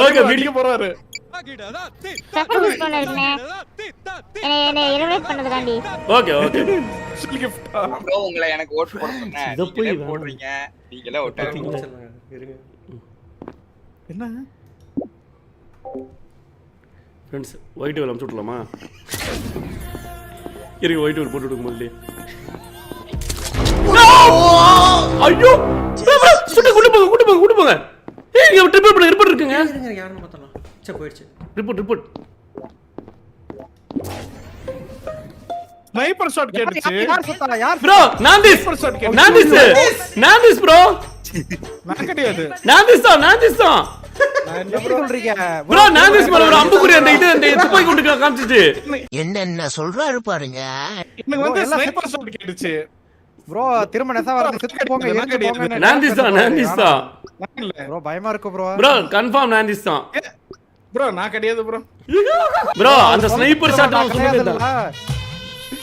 Okay video போறாரு. Okay okay bro உங்களை எனக்கு ஓட் போட சொன்னேன். நீங்களே போடுறீங்க. நீங்களே ஓட் போடுங்க. என்ன ஃப்ரெண்ட்ஸ் ஒயிட் வேல் அமுச்சு விடலாமா? இருக்கு ஒயிட் வேல் போட்டு விடுங்க முதல்ல. ஐயோ சுட்டு கூட்டு போங்க. ஏய் இங்க ட்ரிபிள் பண்ண ரிப்போர்ட் இருக்குங்க. இருங்க யாருன்னு பார்த்தலாம். சே போயிடுச்சு. ரிப்போர்ட் ஸ்னைப்பர் ஷாட் கேட்டுச்சு. யார் ப்ரோ? நான்திஸ் ப்ரோ. நான் கிடையாது. நான்திஸ் தான். நான் என்ன சொல்றீங்க ப்ரோ? நான்திஸ் மேல ஒரு அம்புக்குறி அந்த துப்பாக்கி கொண்டு காமிச்சிட்டு என்ன சொல்றாரு பாருங்க. எனக்கு வந்து ஸ்னைப்பர் ஷாட் கேட்டுச்சு. ப்ரோ திரும்ப நெசா வரது செத்து போங்க. நான்திஸ் தான். ப்ரோ பயமா இருக்கு ப்ரோ கன்ஃபார்ம் நான்திஸ் தான். ப்ரோ நான் கிடையாது ப்ரோ அந்த ஸ்னைப்பர் ஷாட் நான் சொன்னேன்.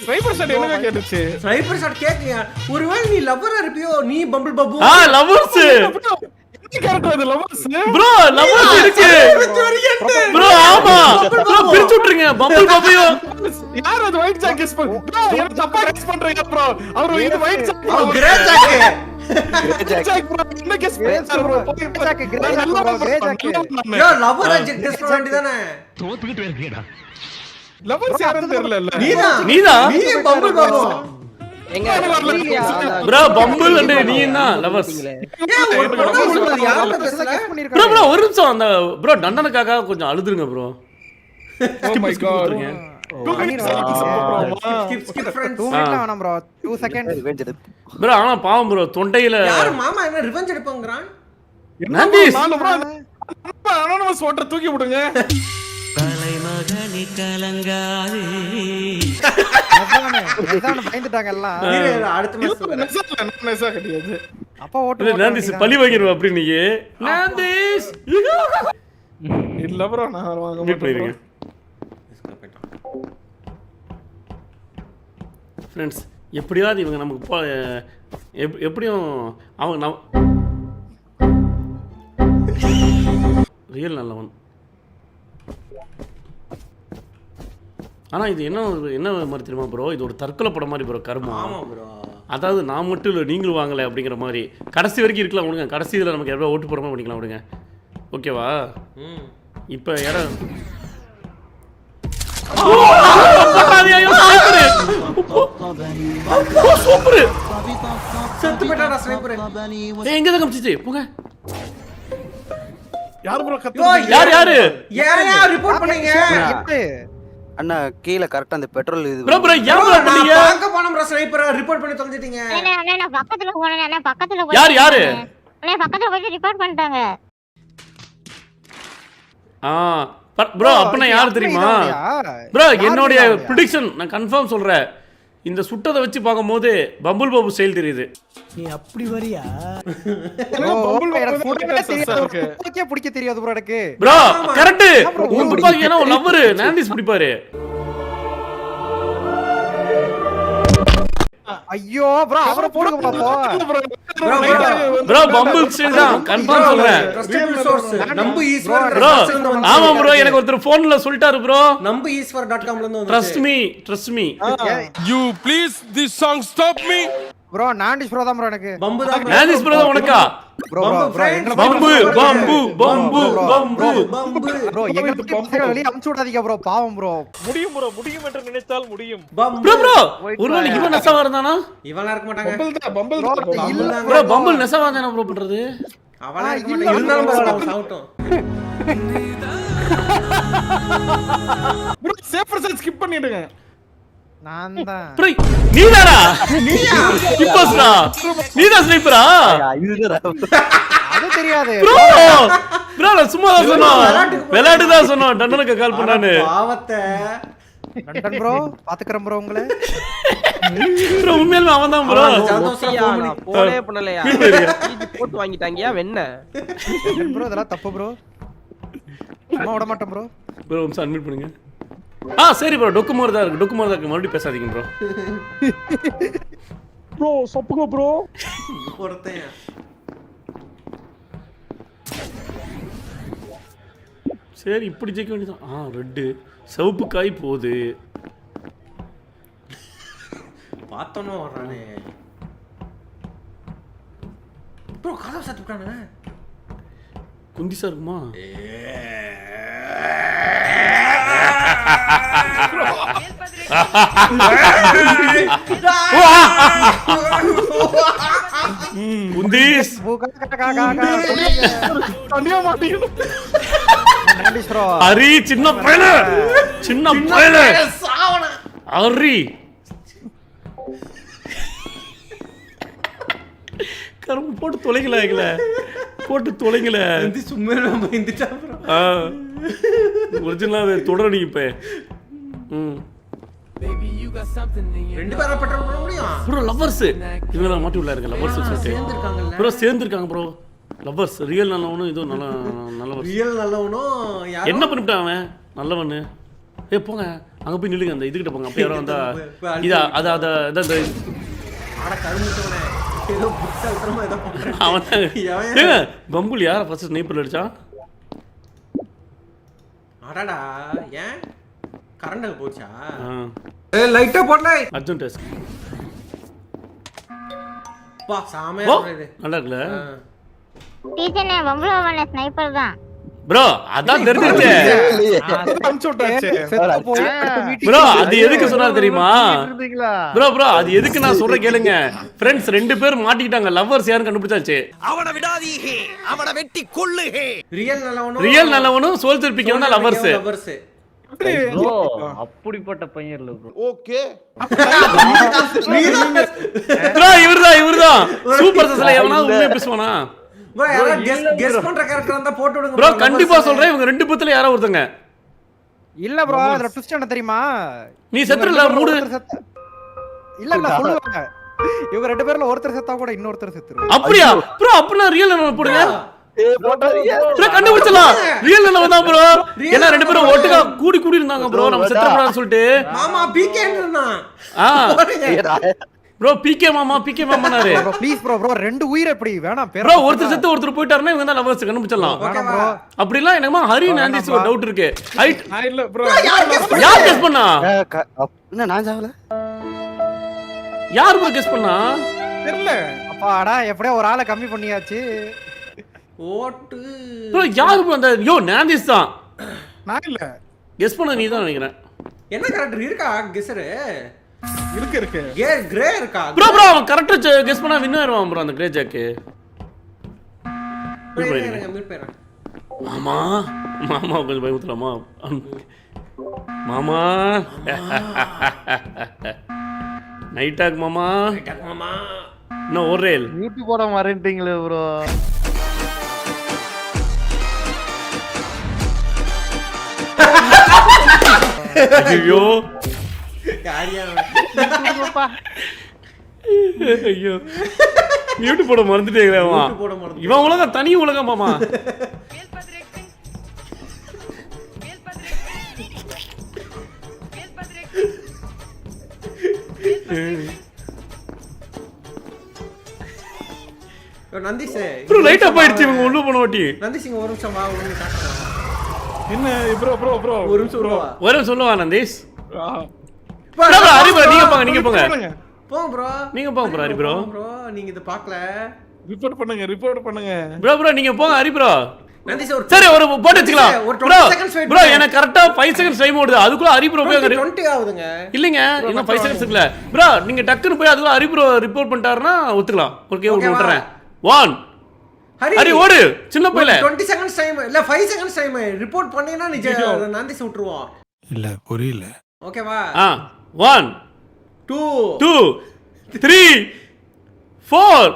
ஸ்னைப்பர் ஷாட் என்ன கேட்டுச்சு? ஸ்னைப்பர் ஷாட் கேட்கலையா? ஒருவேளை நீ லவ்வரா இருப்பியோ? நீ பம்பிள் பாபு. லவ்வர்ஸ். என்ன கேரக்டர் அது லவ்வர்ஸ்? ப்ரோ லவ்வர்ஸ் இருக்கு. ப்ரோ ஆமா. ப்ரோ பிரிச்சு விட்டுருங்க பம்பிள் பாபுயோ. யார் அது ஒயிட் ஜாக் கெஸ் பண்ணு. ப்ரோ என்ன தப்பா கெஸ் பண்றீங்க ப்ரோ? அவர் இது white Jack. Grey Jack. Jack bro என்ன கெஸ் பண்றாரு ப்ரோ? Jack grey Jack. யோ லவ்வரா கெஸ் பண்ண வேண்டியதானே? தோத்துக்கிட்டு இருக்கேடா. லவ்வர்ஸ் யாரும் தெரியல. நீதான் நீ bumble Babu. Bro bumble and நீ என்ன லவ்வர்ஸ்? ப்ரோ ஒரு நிமிஷம் அந்த ப்ரோ தண்டனைக்காக கொஞ்சம் அழுதுருங்க bro. Oh my god. skip friends. 2 மினிட்ல வேணாம் ப்ரோ. 2 செகண்ட்ஸ். ப்ரோ ஆனா பாவம் ப்ரோ தொண்டையில யார் மாமா என்ன ரிவெஞ்ச் எடுப்பாங்கறான்? நான்திஸ். நானு ப்ரோ அனானமஸ் ஓட்டர் தூக்கி விடுங்க. தலைமகனி கலங்காதே. நெசான பயந்துட்டாங்க எல்லாம். அடுத்த மேட்ச் நெசா கிடையாது. அப்பா ஓட்டு நான்திஸ் பழி வாங்கிடுவா அப்படி நீங்க. நான்திஸ் இல்ல ப்ரோ நான் வாங்க போயிருங்க. ஃப்ரெண்ட்ஸ் எப்படியாவது இவங்க நமக்கு எப்படியும் அவங்க ரியல் நல்லவன். ஆனால் இது என்ன மாதிரி தெரியுமா ப்ரோ? இது ஒரு தற்கொலை படம் மாதிரி ப்ரோ. கர்மம். ஆமாம் ப்ரோ. அதாவது நான் மட்டும் இல்லை நீங்களும் வாங்கலை அப்படிங்கிற மாதிரி கடைசி வரைக்கும் இருக்கலாம் விடுங்க. கடைசி இதில் நமக்கு எவ்வளோ ஓட்டு போகிற மாதிரி பண்ணிக்கலாம் விடுங்க. ஓகேவா? இப்போ இடம் செத்து போய்டாடா ஸ்னைப்பர். எங்க தான் கம்சிச்சு போங்க. யார் ப்ரோ யாரு யாரையா ரிப்போர்ட் பண்ணீங்க? அண்ணா கீழ கரெக்ட்டா அந்த பெட்ரோல் இது ப்ரோ ஏன் ப்ரோ பண்ணீங்க? அங்க போனோம் ப்ரோ ஸ்னைப்பர் ரிப்போர்ட் பண்ணி தொலைஞ்சிட்டீங்க. அண்ணா நான் பக்கத்துல போனேன். அண்ணா பக்கத்துல போய் யாரு அண்ணா பக்கத்துல போய் ரிப்போர்ட் பண்ணிட்டாங்க. ப்ரோ அப்பனா யார் தெரியுமா ப்ரோ? என்னோட ப்ரெடிக்ஷன் நான் கன்ஃபார்ம் சொல்றேன். இந்த சுட்டதை வச்சு பார்க்கும்போது பம்புள் பாபு ஸ்டைல் தெரியுது. நீ அப்படி வரியா? எனக்கு பிடிக்க தெரியாது ப்ரோ எனக்கு. Bro correct. உன் துப்பாக்கி ஏன்னா லவ்வர் நான்திஸ் பிடிப்பாரு. ஐயோ ப்ரோ அவரை போடுங்க பாப்போம். ப்ரோ பம்பிள் ஸ்டைல் தான் கன்ஃபார்ம் சொல்றேன். ட்ரஸ்டபிள் சோர்ஸ் நம்பு ஈஸ்வர். ப்ரோ ஆமா ப்ரோ எனக்கு ஒருத்தர் போன்ல சொல்லிட்டாரு ப்ரோ. நம்பு ஈஸ்வர்.com ல இருந்து வந்து trust me you please this song stop me bro நான்திஸ் ப்ரோ தான் ப்ரோ எனக்கு. பம்பு தான் நான்திஸ் ப்ரோ தான் உனக்கா? ப்ரோ பம்பு ப்ரோ எங்க பசங்க வெளிய அமுச்சு விடாதீங்க ப்ரோ பாவம் ப்ரோ. முடியும் என்று நினைத்தால் முடியும். ப்ரோ ஒருவேளை இவன் நெசவா இருந்தானா? இவனா இருக்க மாட்டாங்க. பம்பிள் ப்ரோ பம்பிள் நெசவா தான ப்ரோ பண்றது? அவனா இருக்க மாட்டாங்க. இருந்தாலும் ப்ரோ சாவுட்டோம். ப்ரோ சேஃபர் சைட் ஸ்கிப் பண்ணிடுங்க. நான் தான். ப்ரோ நீதானா? இப்போஸ்டா நீதான் ஸ்னைப்பரா? அது தெரியாது ப்ரோ நான் சும்மா தான் சொன்னேன். விளையாட்டு தான் சொன்னேன். டண்டனுக்கு கால் பண்ணானே. பாவத்தை நண்டன் ப்ரோ பாத்துக்கறேன் ப்ரோ உங்களை. ப்ரோ உண்மையிலே அவன் தான் ப்ரோ. சந்தோஷம் போனே பண்ணலையா? போட்டு வாங்கிட்டாங்கயா வெண்ண. ப்ரோ இதெல்லாம் தப்பு ப்ரோ. சும்மா விட மாட்டேன் ப்ரோ. ப்ரோ அட்மிட் பண்ணுங்க. சரி ப்ரோ டொக்குமோர் தான் இருக்கு மறுபடியும் பேசாதீங்க ப்ரோ. Bro சப்புங்க bro. ஒருத்தன் சரி இப்படி ஜெயிக்க வேண்டியதான். ரெட்டு சிவப்பு காய் போகுது. பார்த்தோன்னு வர்றானே ப்ரோ. கதவு சாத்துட்டானுங்க. குந்திசா இருக்குமா? குந்தீஸ் தனியா மாட்டீங்க. ஹரி சின்ன பையல ஹரி கரும்பு போட்டு தொலைங்கள சும்மா பயந்துட்டா ப்ரோ. ஒரிஜினலா தொடரடி இப்ப. ரெண்டு பேரா பெட்ரோல் பண்ண முடியும் ப்ரோ. லவ்வர்ஸ் இவங்க மாட்டி உள்ள இருக்க லவ்வர்ஸ் சேர்ந்துருக்காங்கல்ல ப்ரோ. சேர்ந்துருக்காங்க ப்ரோ. லவ்வர்ஸ் ரியல் நல்லவனும் இதுவும் நல்லவன். ரியல் நல்லவனும் என்ன பண்ணிவிட்டான் அவன் நல்லவனு? போங்க அங்க போய் நில்லுங்க. அந்த இதுகிட்ட போங்க. அப்ப யாரோ வந்தா இதா அத அட கருமுட்டவனே ஏதோ புத்தகமா ஏதோ பண்றான் அவன். பம்புல் யார ஃபர்ஸ்ட் ஸ்னைப்பர் அடிச்சான்? அடடா ஏன் கரண்ட் போச்சா? லைட்டா போடல அர்ஜுன் டெஸ்ட். பா சாமையா இது நல்லா இருக்குல டீச்சர்னே பம்புலோவன ஸ்னைப்பர் தான் ப்ரோ. அதான் தெரிஞ்சிருச்சு அம்ச்சு விட்டாச்சு. ப்ரோ. அது எதுக்கு சொன்னாரு தெரியுமா ப்ரோ? அது எதுக்கு நான் சொல்ற கேளுங்க. ஃப்ரெண்ட்ஸ் 2 பேர் மாட்டிக்கிட்டாங்க. லவ்வர்ஸ் யாரும் கண்டுபிடிச்சாச்சு. அவனை விடாதீங்க, அவனை வெட்டி கொல்லுங்க. ரியல் நல்லவனும் சோல்ஜர் பிக்கவனா லவ்வர்ஸ். அப்படிப்பட்ட பையன் இல்ல ப்ரோ. ஓகே ப்ரோ இவர்தான் சூப்பர் சஸ்ல எவனாவது உண்மையா பேசுவானா? ப்ரோ யாரா கெஸ் பண்ற கரெக்டா இருந்தா போட்டு விடுங்க ப்ரோ. கண்டிப்பா சொல்றேன் இவங்க 2 பேத்துல யாரோ ஒருத்தங்க. இல்ல ப்ரோ அதுல ட்விஸ்ட் என்ன தெரியுமா? நீ செத்துறல மூடு. இல்ல சொல்லுவாங்க இவங்க 2 பேர்ல ஒருத்தர் செத்தா கூட இன்னொருத்தர் செத்துரு. அப்படியா ப்ரோ? அப்பனா ரியல் என்ன போடுங்க. ப்ரோ கண்டுபிடிச்சலாம். ரியல் என்ன வந்தா ப்ரோ? ஏன்னா 2 பேரும் ஒட்டுக்கா கூடி இருந்தாங்க ப்ரோ. நம்ம செத்துறப்படான்னு சொல்லிட்டு மாமா பிகேன்றனா. ப்ரோ பிகே மாமானாரு. ப்ரோ ப்ளீஸ் ப்ரோ 2 உயிர் எப்படி வேணாம் பேர். ப்ரோ ஒருத்தர் செத்து ஒருத்தர் போயிட்டாருன்னா இவங்க தான் லவ்வர்ஸ் கண்டுபிடிச்சலாம். வேணாம் ப்ரோ. அப்படிலாம் என்னமா ஹரி நாந்திஸ் ஒரு டவுட் இருக்கு. ஹைட் இல்ல ப்ரோ. யார் கெஸ் பண்ணா? என்ன நான் சாவல? யார் ப்ரோ கெஸ் பண்ணா? தெரியல. அப்பாடா எப்படியோ ஒரு ஆளை கம்மி பண்ணியாச்சு. ஓட்டு ப்ரோ யார் ப்ரோ அந்த நாந்திஸ் தான். நான் இல்ல. கெஸ் பண்ண நீ தான் நினைக்கிறேன். என்ன கரெக்ட் இருக்கா கெஸ்ஸர்? இருக்கு கிரே இருக்கா? ப்ரோ அவன் கரெக்ட்டா கெஸ் பண்ணா வின் ஆயிருவான் ப்ரோ அந்த கிரே ஜாக். மீட் பேரா மாமா கொஞ்சம் பயமுத்துலாமா மாமா? நைட் டாக் மாமா. இன்னும் ஒரு ரேல் யூடியூப் போட மாறேன்ட்டீங்களே ப்ரோ. ஐயோ ஐயோ மியூட் போட மறந்துட்டேங்களே. இவன் உலகம் தனி உலகம் மாமா. நந்திஷ் ப்ரோ லைட் அப் ஆயிடுச்சு. இவங்க உள்ள போன வாட்டி. நந்திஷ் ஒரு நிமிஷம் வா. ஒன்னு காட்டுறேன். என்ன ப்ரோ ஒரு நிமிஷம் வருவா. ஒரு சொல்லுவா நந்தீஷ். ப்ரோ ஹரி ப்ரோ நீங்க போங்க போங்க ப்ரோ. நீங்க போங்க ஹரி ப்ரோ. நீங்க இத பார்க்கல. ரிப்போர்ட் பண்ணுங்க ப்ரோ நீங்க போங்க ஹரி ப்ரோ. நந்திஷ் ஒரு சரி ஒரு போட்டு வச்சுக்கலாம். ஒரு 20 செகண்ட்ஸ் வெயிட் ப்ரோ எனக்கு கரெக்ட்டா 5 செகண்ட்ஸ் டைம் ஓடுது. அதுக்குள்ள ஹரி ப்ரோ போய் 20 ஆகுதுங்க. இல்லங்க இன்னும் 5 செகண்ட்ஸ் இருக்குல. ப்ரோ நீங்க டக்குன்னு போய் அதுக்குள்ள ஹரி ப்ரோ ரிப்போர்ட் பண்ணிட்டாருன்னா ஒத்துக்கலாம். ஓகே விட்டுறேன். 1 ஹரி ஓடு சின்ன பையல. 20 செகண்ட்ஸ் டைம் இல்ல 5 செகண்ட்ஸ் டைம் ரிப்போர்ட் பண்ணேனா நீ நந்திஷ் விட்டுருவோம். இல்ல புரியல. ஓகேவா? 1 2 3 4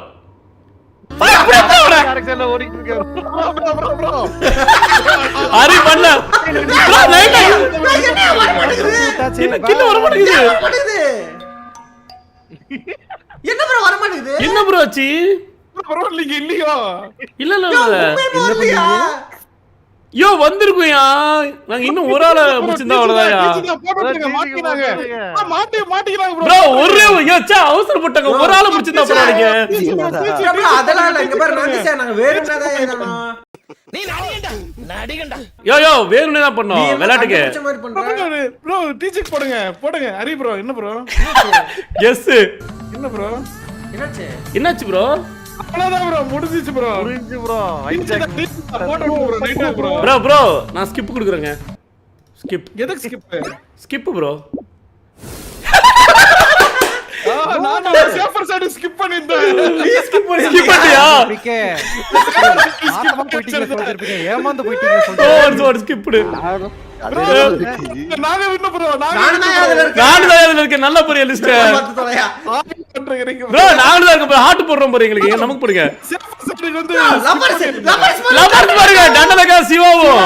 கேரக்டர்ல ஓடிட்டு இருக்காரு. ஹரி பண்ண ப்ரோ லைட் கில்ல வர மாட்டேங்குது. என்ன ப்ரோ வர மாட்டேங்குது? என்ன ப்ரோ ஆச்சு? ப்ரோ நீங்க இல்லையோ? இல்ல என்ன பண்ணீங்க? யோ வந்திருக்குயா. நாங்க இன்னும் ஒரு ஆளை முடிச்சிருந்தா அவ்வளவுதான்யா. மாட்டிக்கிறாங்க ப்ரோ ஒரே யோச்சா அவசரப்பட்டாங்க. ஒரு ஆளை முடிச்சிருந்தா பரவாயில்லைங்க. அதெல்லாம் இல்ல. இங்க பாரு நந்திஷ் நாங்க வேற என்னதான் ஏதனா. நீ நடிகடா யோ வேணும்னே தான் பண்ணோம் விளையாட்டுக்கு. கண்டுபிடிச்ச மாதிரி பண்ற. ப்ரோ டீச்சர் போடுங்க ஹரி ப்ரோ. என்ன ப்ரோ எஸ் என்ன ப்ரோ என்னாச்சு ப்ரோ? அவ்வளவுதான் ப்ரோ முடிஞ்சிச்சு ப்ரோ. போட்டு ப்ரோ ரைட்டா ப்ரோ. ப்ரோ நான் ஸ்கிப் கொடுக்குறேங்க. எதுக்கு ஸ்கிப் ப்ரோ. நான் சேஃபர் சைடு ஸ்கிப் பண்ணிட்டேன். ஸ்கிப் பண்ணியா? இருக்கே. ஆத்தமா போயிட்டீங்க சொல்லிருப்பீங்க. ஏமாந்து போயிட்டீங்க சொல்லிருப்பீங்க. ஓ ஸ்கிப்டு. நாங்க என்ன ப்ரோ நானும் தான் அதுல இருக்கேன். நான் தான் இருக்கேன். நல்ல பெரிய லிஸ்ட். பார்த்து தொலையா. பண்றீங்க ப்ரோ நாங்க தான் இருக்க ஹார்ட் போடுறோம் பாரு எங்களுக்கு. நமக்கு போடுங்க. சேஃபர் சைடு வந்து லவர்ஸ் லவர்ஸ் பாருங்க. டண்டலகா சிவாவும்